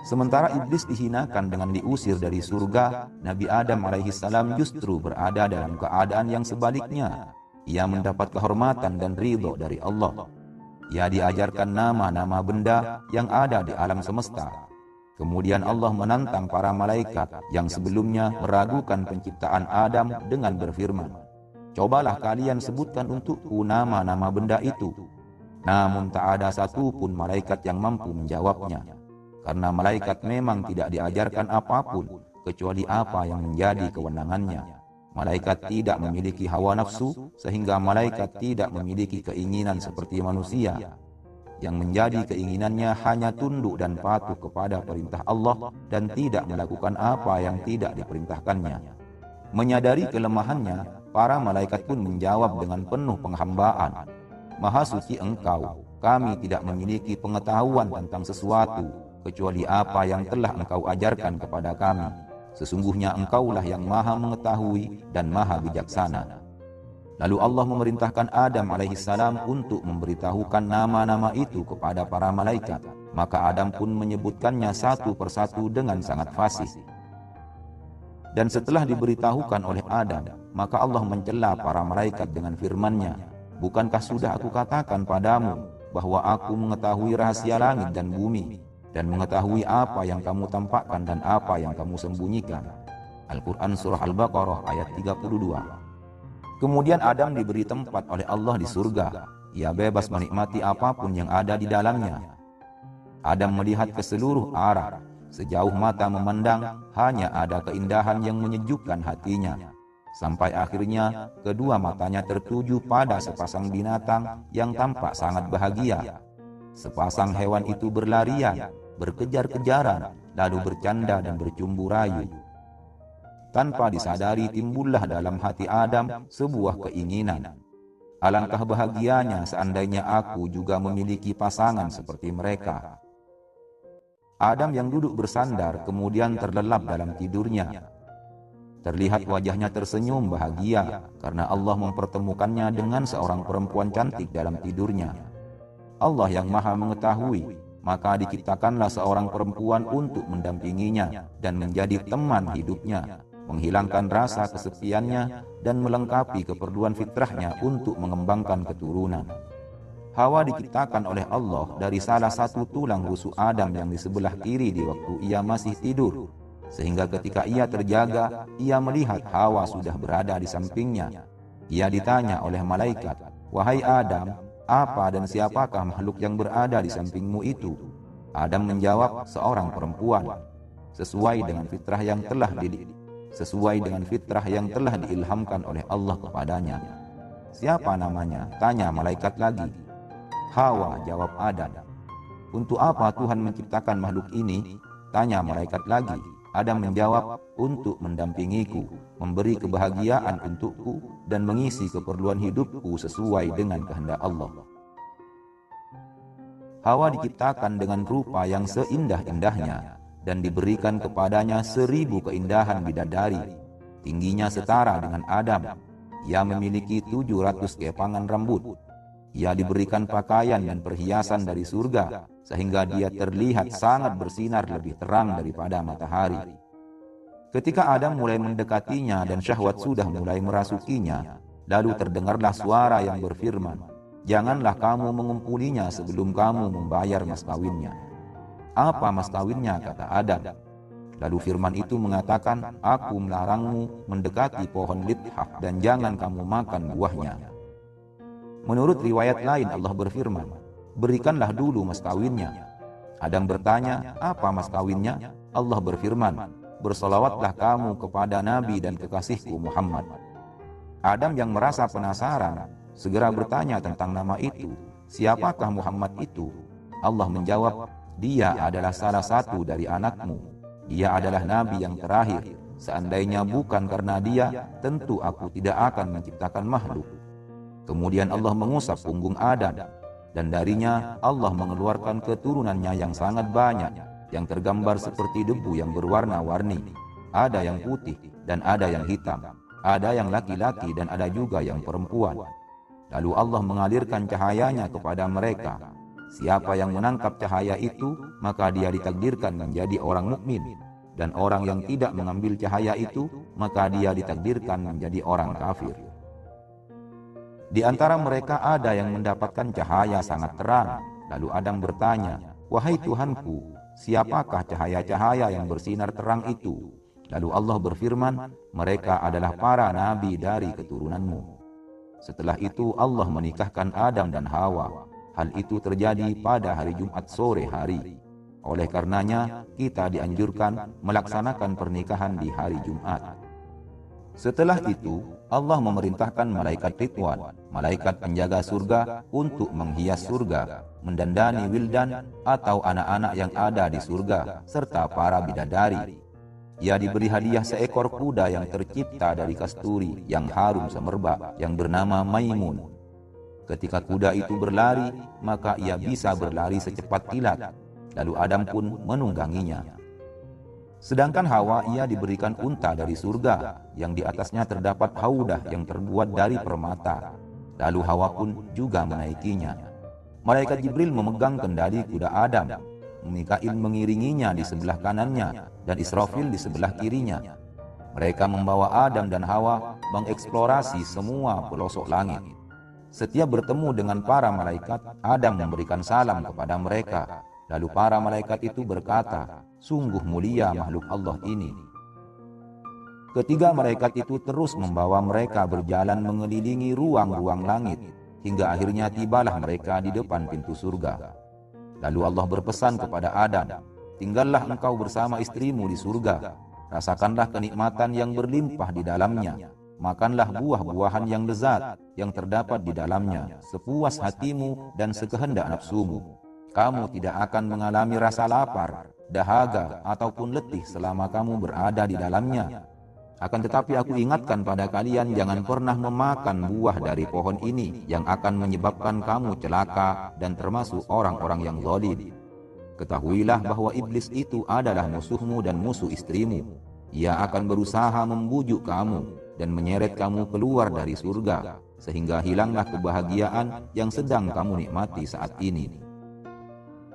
Sementara iblis dihinakan dengan diusir dari surga, Nabi Adam alaihissalam justru berada dalam keadaan yang sebaliknya. Ia mendapat kehormatan dan ridho dari Allah. Ia diajarkan nama-nama benda yang ada di alam semesta. Kemudian Allah menantang para malaikat yang sebelumnya meragukan penciptaan Adam dengan berfirman, "Cobalah kalian sebutkan untukku nama-nama benda itu." Namun tak ada satupun malaikat yang mampu menjawabnya. Karena malaikat memang tidak diajarkan apapun kecuali apa yang menjadi kewenangannya. Malaikat tidak memiliki hawa nafsu, sehingga malaikat tidak memiliki keinginan seperti manusia. Yang menjadi keinginannya hanya tunduk dan patuh kepada perintah Allah dan tidak melakukan apa yang tidak diperintahkannya. Menyadari kelemahannya, para malaikat pun menjawab dengan penuh penghambaan, "Maha suci Engkau, kami tidak memiliki pengetahuan tentang sesuatu kecuali apa yang telah Engkau ajarkan kepada kami. Sesungguhnya Engkaulah yang maha mengetahui dan maha bijaksana." Lalu Allah memerintahkan Adam alaihissalam untuk memberitahukan nama-nama itu kepada para malaikat. Maka Adam pun menyebutkannya satu persatu dengan sangat fasih. Dan setelah diberitahukan oleh Adam, maka Allah mencela para malaikat dengan firman-Nya, "Bukankah sudah aku katakan padamu bahwa aku mengetahui rahasia langit dan bumi, dan mengetahui apa yang kamu tampakkan dan apa yang kamu sembunyikan." Al-Quran Surah Al-Baqarah ayat 32. Kemudian Adam diberi tempat oleh Allah di surga. Ia bebas menikmati apapun yang ada di dalamnya. Adam melihat ke seluruh arah. Sejauh mata memandang, hanya ada keindahan yang menyejukkan hatinya. Sampai akhirnya kedua matanya tertuju pada sepasang binatang yang tampak sangat bahagia. Sepasang hewan itu berlarian, berkejar-kejaran, lalu bercanda dan bercumbu rayu. Tanpa disadari timbullah dalam hati Adam sebuah keinginan. Alangkah bahagianya seandainya aku juga memiliki pasangan seperti mereka. Adam yang duduk bersandar kemudian terlelap dalam tidurnya. Terlihat wajahnya tersenyum bahagia karena Allah mempertemukannya dengan seorang perempuan cantik dalam tidurnya. Allah yang maha mengetahui, maka diciptakanlah seorang perempuan untuk mendampinginya dan menjadi teman hidupnya, menghilangkan rasa kesepiannya dan melengkapi keperluan fitrahnya untuk mengembangkan keturunan. Hawa diciptakan oleh Allah dari salah satu tulang rusuk Adam yang di sebelah kiri di waktu ia masih tidur, sehingga ketika ia terjaga, ia melihat Hawa sudah berada di sampingnya. Ia ditanya oleh malaikat, "Wahai Adam, apa dan siapakah makhluk yang berada di sampingmu itu?" Adam menjawab, "Seorang perempuan." Sesuai dengan fitrah yang telah diilhamkan oleh Allah kepadanya. "Siapa namanya?" tanya malaikat lagi. "Hawa," jawab Adam. "Untuk apa Tuhan menciptakan makhluk ini?" tanya malaikat lagi. Adam menjawab, "Untuk mendampingiku, memberi kebahagiaan untukku, dan mengisi keperluan hidupku sesuai dengan kehendak Allah." Hawa diciptakan dengan rupa yang seindah-indahnya, dan diberikan kepadanya 1000 keindahan bidadari. Tingginya setara dengan Adam. Ia memiliki 700 kepangan rambut. Ia diberikan pakaian dan perhiasan dari surga, sehingga dia terlihat sangat bersinar lebih terang daripada matahari. Ketika Adam mulai mendekatinya dan syahwat sudah mulai merasukinya, lalu terdengarlah suara yang berfirman, "Janganlah kamu mengumpulinya sebelum kamu membayar mas kawinnya." "Apa mas kawinnya?" kata Adam. Lalu firman itu mengatakan, "Aku melarangmu mendekati pohon lithah dan jangan kamu makan buahnya." Menurut riwayat lain Allah berfirman, "Berikanlah dulu mas kawinnya." Adam bertanya, "Apa mas kawinnya?" Allah berfirman, "Bersolawatlah kamu kepada Nabi dan kekasihku Muhammad." Adam yang merasa penasaran segera bertanya tentang nama itu. "Siapakah Muhammad itu?" Allah menjawab, "Dia adalah salah satu dari anakmu. Dia adalah Nabi yang terakhir. Seandainya bukan karena dia, tentu aku tidak akan menciptakan makhluk." Kemudian Allah mengusap punggung Adam, dan darinya Allah mengeluarkan keturunannya yang sangat banyak, yang tergambar seperti debu yang berwarna-warni. Ada yang putih dan ada yang hitam, ada yang laki-laki dan ada juga yang perempuan. Lalu Allah mengalirkan cahayanya kepada mereka. Siapa yang menangkap cahaya itu, maka dia ditakdirkan menjadi orang mukmin. Dan orang yang tidak mengambil cahaya itu, maka dia ditakdirkan menjadi orang kafir. Di antara mereka ada yang mendapatkan cahaya sangat terang. Lalu Adam bertanya, "Wahai Tuhanku, siapakah cahaya-cahaya yang bersinar terang itu?" Lalu Allah berfirman, "Mereka adalah para nabi dari keturunanmu." Setelah itu Allah menikahkan Adam dan Hawa. Hal itu terjadi pada hari Jumat sore hari. Oleh karenanya, kita dianjurkan melaksanakan pernikahan di hari Jumat. Setelah itu, Allah memerintahkan malaikat Ridwan, malaikat penjaga surga, untuk menghias surga, mendandani wildan atau anak-anak yang ada di surga, serta para bidadari. Ia diberi hadiah seekor kuda yang tercipta dari kasturi yang harum semerbak, yang bernama Maimun. Ketika kuda itu berlari, maka ia bisa berlari secepat kilat. Lalu Adam pun menungganginya. Sedangkan Hawa ia diberikan unta dari surga, yang di atasnya terdapat haudah yang terbuat dari permata. Lalu Hawa pun juga menaikinya. Malaikat Jibril memegang kendali kuda Adam. Mikail mengiringinya di sebelah kanannya, dan Israfil di sebelah kirinya. Mereka membawa Adam dan Hawa mengeksplorasi semua pelosok langit. Setiap bertemu dengan para malaikat, Adam memberikan salam kepada mereka. Lalu para malaikat itu berkata, "Sungguh mulia makhluk Allah ini." Ketiga malaikat itu terus membawa mereka berjalan mengelilingi ruang-ruang langit, hingga akhirnya tibalah mereka di depan pintu surga. Lalu Allah berpesan kepada Adam, "Tinggallah engkau bersama istrimu di surga. Rasakanlah kenikmatan yang berlimpah di dalamnya. Makanlah buah-buahan yang lezat yang terdapat di dalamnya, sepuas hatimu dan sekehendak nafsumu. Kamu tidak akan mengalami rasa lapar, dahaga, ataupun letih selama kamu berada di dalamnya. Akan tetapi aku ingatkan pada kalian, jangan pernah memakan buah dari pohon ini yang akan menyebabkan kamu celaka dan termasuk orang-orang yang zalim. Ketahuilah bahwa iblis itu adalah musuhmu dan musuh istrimu. Ia akan berusaha membujuk kamu dan menyeret kamu keluar dari surga, sehingga hilanglah kebahagiaan yang sedang kamu nikmati saat ini."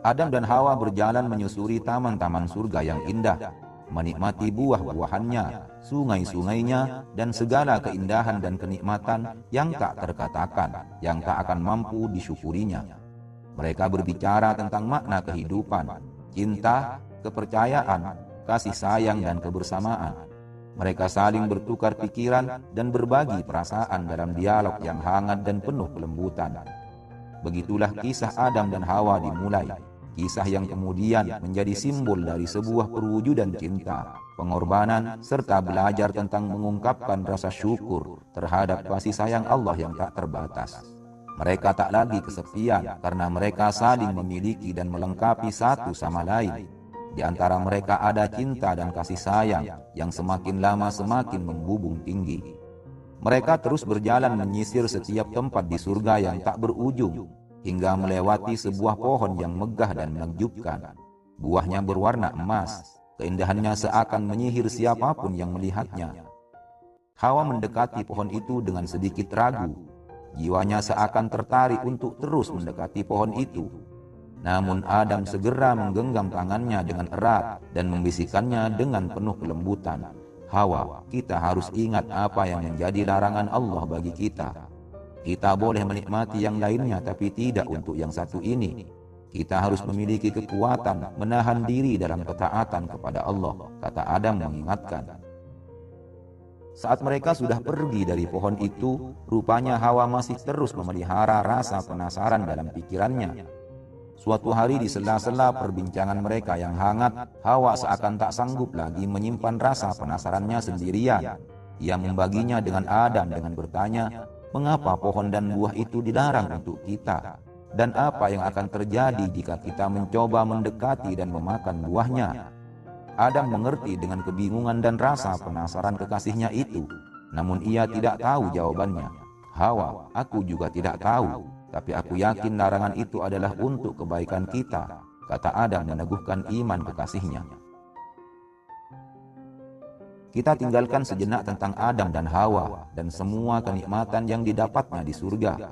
Adam dan Hawa berjalan menyusuri taman-taman surga yang indah, menikmati buah-buahannya, sungai-sungainya, dan segala keindahan dan kenikmatan yang tak terkatakan, yang tak akan mampu disyukurinya. Mereka berbicara tentang makna kehidupan, cinta, kepercayaan, kasih sayang, dan kebersamaan. Mereka saling bertukar pikiran dan berbagi perasaan dalam dialog yang hangat dan penuh kelembutan. Begitulah kisah Adam dan Hawa dimulai. Kisah yang kemudian menjadi simbol dari sebuah perwujudan cinta, pengorbanan, serta belajar tentang mengungkapkan rasa syukur terhadap kasih sayang Allah yang tak terbatas. Mereka tak lagi kesepian karena mereka saling memiliki dan melengkapi satu sama lain. Di antara mereka ada cinta dan kasih sayang yang semakin lama semakin membubung tinggi. Mereka terus berjalan menyisir setiap tempat di surga yang tak berujung, hingga melewati sebuah pohon yang megah dan menakjubkan. Buahnya berwarna emas, keindahannya seakan menyihir siapapun yang melihatnya. Hawa mendekati pohon itu dengan sedikit ragu. Jiwanya seakan tertarik untuk terus mendekati pohon itu. Namun Adam segera menggenggam tangannya dengan erat dan membisikkannya dengan penuh kelembutan, "Hawa, kita harus ingat apa yang menjadi larangan Allah bagi kita. Kita boleh menikmati yang lainnya, tapi tidak untuk yang satu ini. Kita harus memiliki kekuatan menahan diri dalam ketaatan kepada Allah," kata Adam mengingatkan. Saat mereka sudah pergi dari pohon itu, rupanya Hawa masih terus memelihara rasa penasaran dalam pikirannya. Suatu hari di sela-sela perbincangan mereka yang hangat, Hawa seakan tak sanggup lagi menyimpan rasa penasarannya sendirian. Ia membaginya dengan Adam dengan bertanya, "Mengapa pohon dan buah itu dilarang untuk kita? Dan apa yang akan terjadi jika kita mencoba mendekati dan memakan buahnya?" Adam mengerti dengan kebingungan dan rasa penasaran kekasihnya itu, namun ia tidak tahu jawabannya. "Hawa, aku juga tidak tahu, tapi aku yakin larangan itu adalah untuk kebaikan kita," kata Adam meneguhkan iman kekasihnya. Kita tinggalkan sejenak tentang Adam dan Hawa dan semua kenikmatan yang didapatnya di surga.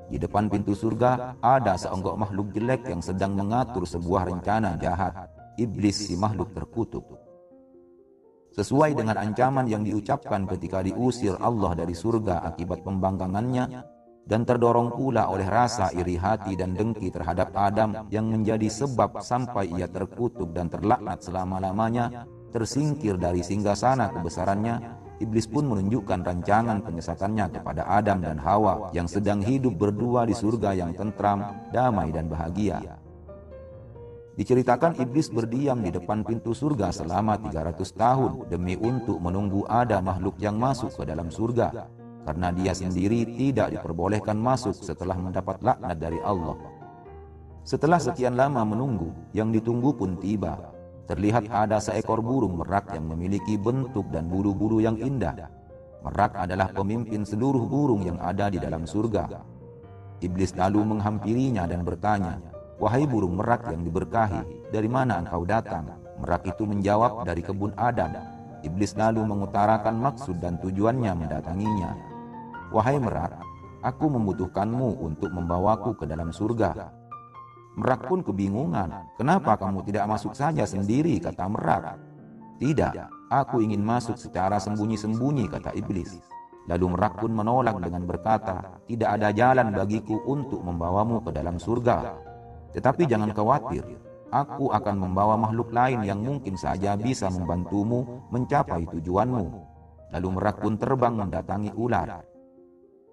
Di depan pintu surga ada seonggok makhluk jelek yang sedang mengatur sebuah rencana jahat. Iblis, si makhluk terkutuk. Sesuai dengan ancaman yang diucapkan ketika diusir Allah dari surga akibat pembangkangannya, dan terdorong pula oleh rasa iri hati dan dengki terhadap Adam yang menjadi sebab sampai ia terkutuk dan terlaknat selama-lamanya, tersingkir dari singgasana kebesarannya. Iblis pun menunjukkan rancangan penyesatannya kepada Adam dan Hawa yang sedang hidup berdua di surga yang tentram, damai dan bahagia. Diceritakan iblis berdiam di depan pintu surga selama 300 tahun demi untuk menunggu ada makhluk yang masuk ke dalam surga, karena dia sendiri tidak diperbolehkan masuk setelah mendapat laknat dari Allah. Setelah sekian lama menunggu, yang ditunggu pun tiba. Terlihat ada seekor burung merak yang memiliki bentuk dan bulu-bulu yang indah. Merak adalah pemimpin seluruh burung yang ada di dalam surga. Iblis lalu menghampirinya dan bertanya, "Wahai burung merak yang diberkahi, dari mana engkau datang?" Merak itu menjawab, "Dari kebun Adam." Iblis lalu mengutarakan maksud dan tujuannya mendatanginya. "Wahai merak, aku membutuhkanmu untuk membawaku ke dalam surga." Merak pun kebingungan. "Kenapa kamu tidak masuk saja sendiri?" kata merak. "Tidak, aku ingin masuk secara sembunyi-sembunyi," kata iblis. Lalu merak pun menolak dengan berkata, "Tidak ada jalan bagiku untuk membawamu ke dalam surga. Tetapi jangan khawatir, aku akan membawa makhluk lain yang mungkin saja bisa membantumu mencapai tujuanmu." Lalu merak pun terbang mendatangi ular.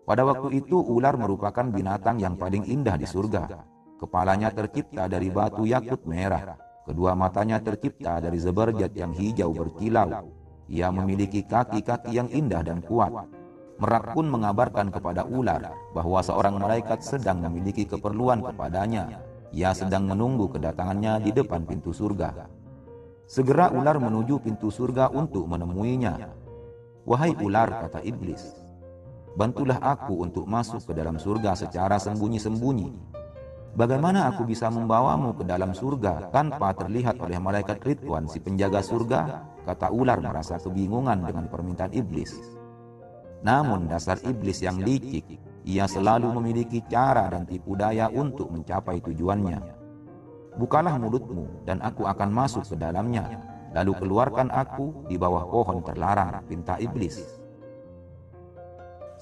Pada waktu itu ular merupakan binatang yang paling indah di surga. Kepalanya tercipta dari batu yakut merah. Kedua matanya tercipta dari zeberjat yang hijau berkilau. Ia memiliki kaki-kaki yang indah dan kuat. Merak pun mengabarkan kepada ular bahwa seorang malaikat sedang memiliki keperluan kepadanya. Ia sedang menunggu kedatangannya di depan pintu surga. Segera ular menuju pintu surga untuk menemuinya. "Wahai ular," kata iblis, "bantulah aku untuk masuk ke dalam surga secara sembunyi-sembunyi." "Bagaimana aku bisa membawamu ke dalam surga tanpa terlihat oleh malaikat Ridwan, si penjaga surga?" kata ular merasa kebingungan dengan permintaan iblis. Namun dasar iblis yang licik, ia selalu memiliki cara dan tipu daya untuk mencapai tujuannya. "Bukalah mulutmu dan aku akan masuk ke dalamnya, lalu keluarkan aku di bawah pohon terlarang," pinta iblis.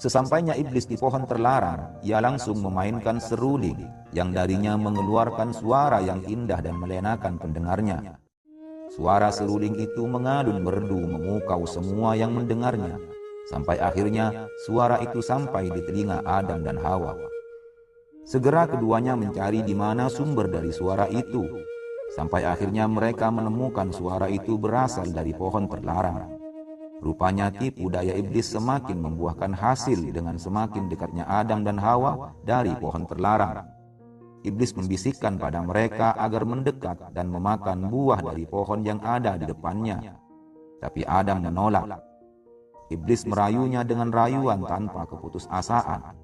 Sesampainya iblis di pohon terlarang, ia langsung memainkan seruling yang darinya mengeluarkan suara yang indah dan melenakan pendengarnya. Suara seruling itu mengalun merdu memukau semua yang mendengarnya, sampai akhirnya suara itu sampai di telinga Adam dan Hawa. Segera keduanya mencari di mana sumber dari suara itu, sampai akhirnya mereka menemukan suara itu berasal dari pohon terlarang. Rupanya tipu daya iblis semakin membuahkan hasil dengan semakin dekatnya Adam dan Hawa dari pohon terlarang. Iblis membisikkan pada mereka agar mendekat dan memakan buah dari pohon yang ada di depannya. Tapi Adam menolak. Iblis merayunya dengan rayuan tanpa keputusasaan.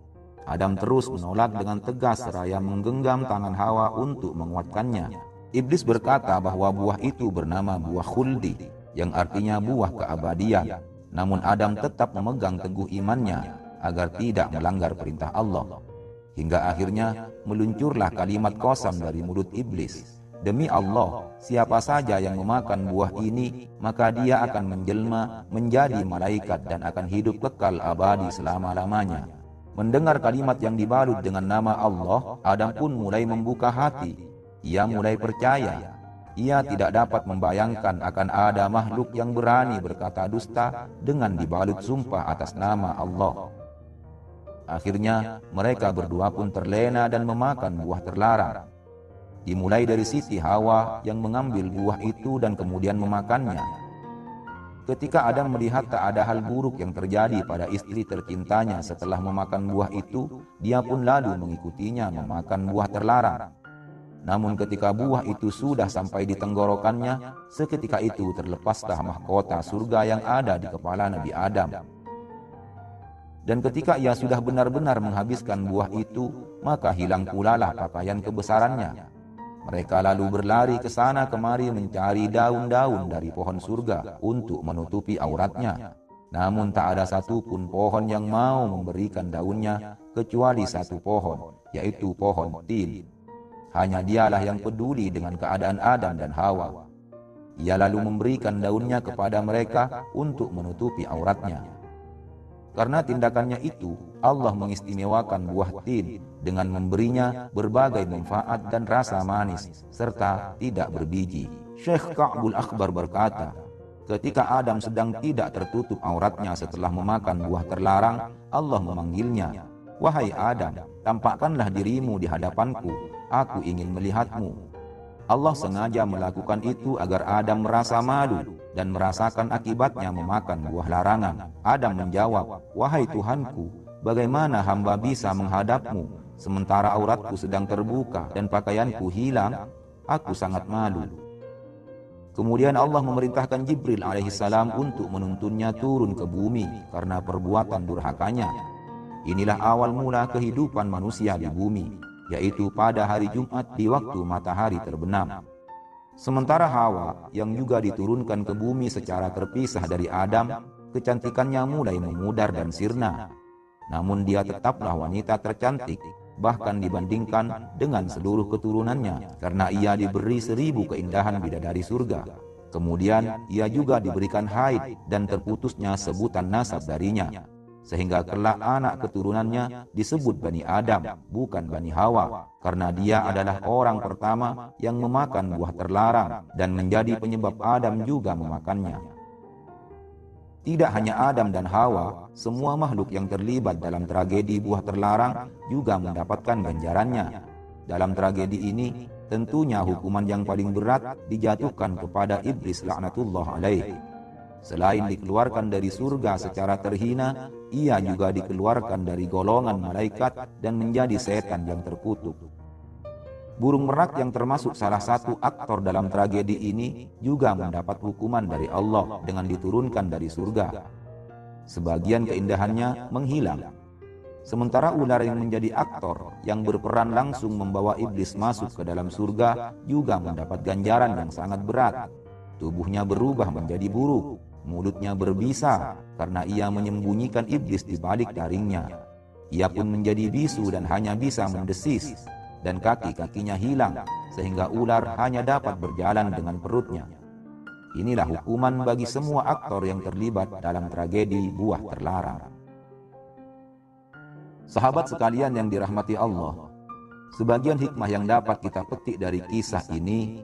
Adam terus menolak dengan tegas seraya menggenggam tangan Hawa untuk menguatkannya. Iblis berkata bahwa buah itu bernama buah khuldi, yang artinya buah keabadian. Namun Adam tetap memegang teguh imannya agar tidak melanggar perintah Allah. Hingga akhirnya meluncurlah kalimat qasam dari mulut iblis. "Demi Allah, siapa saja yang memakan buah ini, maka dia akan menjelma menjadi malaikat dan akan hidup kekal abadi selama-lamanya." Mendengar kalimat yang dibalut dengan nama Allah, Adam pun mulai membuka hati. Ia mulai percaya. Ia tidak dapat membayangkan akan ada makhluk yang berani berkata dusta dengan dibalut sumpah atas nama Allah. Akhirnya mereka berdua pun terlena dan memakan buah terlarang. Dimulai dari Siti Hawa yang mengambil buah itu dan kemudian memakannya. Ketika Adam melihat tak ada hal buruk yang terjadi pada istri tercintanya setelah memakan buah itu, dia pun lalu mengikutinya memakan buah terlarang. Namun ketika buah itu sudah sampai di tenggorokannya, seketika itu terlepaslah mahkota surga yang ada di kepala Nabi Adam. Dan ketika ia sudah benar-benar menghabiskan buah itu, maka hilang pula lah pakaian kebesarannya. Mereka lalu berlari ke sana kemari mencari daun-daun dari pohon surga untuk menutupi auratnya. Namun tak ada satupun pohon yang mau memberikan daunnya kecuali satu pohon, yaitu pohon tin. Hanya dialah yang peduli dengan keadaan Adam dan Hawa. Ia lalu memberikan daunnya kepada mereka untuk menutupi auratnya. Karena tindakannya itu, Allah mengistimewakan buah tin dengan memberinya berbagai manfaat dan rasa manis, serta tidak berbiji. Syekh Ka'bul Akhbar berkata, ketika Adam sedang tidak tertutup auratnya setelah memakan buah terlarang, Allah memanggilnya, "Wahai Adam, tampakkanlah dirimu di hadapanku, aku ingin melihatmu." Allah sengaja melakukan itu agar Adam merasa malu dan merasakan akibatnya memakan buah larangan. Adam menjawab, "Wahai Tuhanku, bagaimana hamba bisa menghadapmu sementara auratku sedang terbuka dan pakaianku hilang? Aku sangat malu." Kemudian Allah memerintahkan Jibril alaihissalam untuk menuntunnya turun ke bumi karena perbuatan durhakanya. Inilah awal mula kehidupan manusia di bumi, yaitu pada hari Jumat di waktu matahari terbenam. Sementara Hawa yang juga diturunkan ke bumi secara terpisah dari Adam, kecantikannya mulai memudar dan sirna. Namun dia tetaplah wanita tercantik, bahkan dibandingkan dengan seluruh keturunannya, karena ia diberi 1000 keindahan bidadari surga. Kemudian ia juga diberikan haid dan terputusnya sebutan nasab darinya, sehingga kelak anak keturunannya disebut Bani Adam, bukan Bani Hawa, karena dia adalah orang pertama yang memakan buah terlarang dan menjadi penyebab Adam juga memakannya. Tidak hanya Adam dan Hawa, semua makhluk yang terlibat dalam tragedi buah terlarang juga mendapatkan ganjarannya. Dalam tragedi ini, tentunya hukuman yang paling berat dijatuhkan kepada iblis laknatullah alaih. Selain dikeluarkan dari surga secara terhina, ia juga dikeluarkan dari golongan malaikat dan menjadi setan yang terkutuk. Burung merak yang termasuk salah satu aktor dalam tragedi ini juga mendapat hukuman dari Allah dengan diturunkan dari surga. Sebagian keindahannya menghilang. Sementara ular yang menjadi aktor yang berperan langsung membawa iblis masuk ke dalam surga juga mendapat ganjaran yang sangat berat. Tubuhnya berubah menjadi buruk, mulutnya berbisa karena ia menyembunyikan iblis di balik taringnya. Ia pun menjadi bisu dan hanya bisa mendesis, dan kaki-kakinya hilang sehingga ular hanya dapat berjalan dengan perutnya. Inilah hukuman bagi semua aktor yang terlibat dalam tragedi buah terlarang. Sahabat sekalian yang dirahmati Allah, sebagian hikmah yang dapat kita petik dari kisah ini: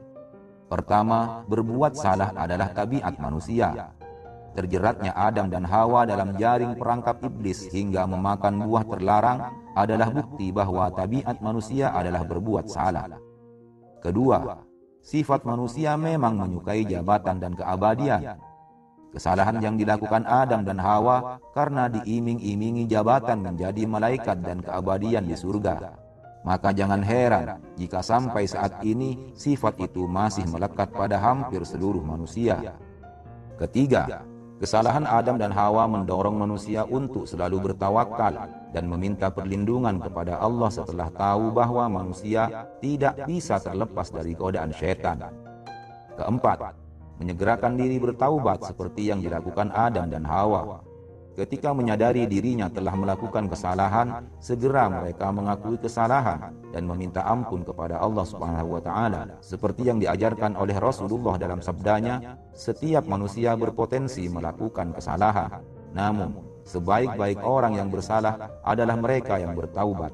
pertama, berbuat salah adalah tabiat manusia. Terjeratnya Adam dan Hawa dalam jaring perangkap iblis hingga memakan buah terlarang adalah bukti bahwa tabiat manusia adalah berbuat salah. Kedua, sifat manusia memang menyukai jabatan dan keabadian. Kesalahan yang dilakukan Adam dan Hawa karena diiming-imingi jabatan menjadi malaikat dan keabadian di surga. Maka jangan heran jika sampai saat ini sifat itu masih melekat pada hampir seluruh manusia. Ketiga, kesalahan Adam dan Hawa mendorong manusia untuk selalu bertawakal dan meminta perlindungan kepada Allah setelah tahu bahwa manusia tidak bisa terlepas dari godaan syaitan. Keempat, menyegerakan diri bertaubat seperti yang dilakukan Adam dan Hawa. Ketika menyadari dirinya telah melakukan kesalahan, segera mereka mengakui kesalahan dan meminta ampun kepada Allah Subhanahu wa taala, seperti yang diajarkan oleh Rasulullah dalam sabdanya, setiap manusia berpotensi melakukan kesalahan. Namun, sebaik-baik orang yang bersalah adalah mereka yang bertaubat.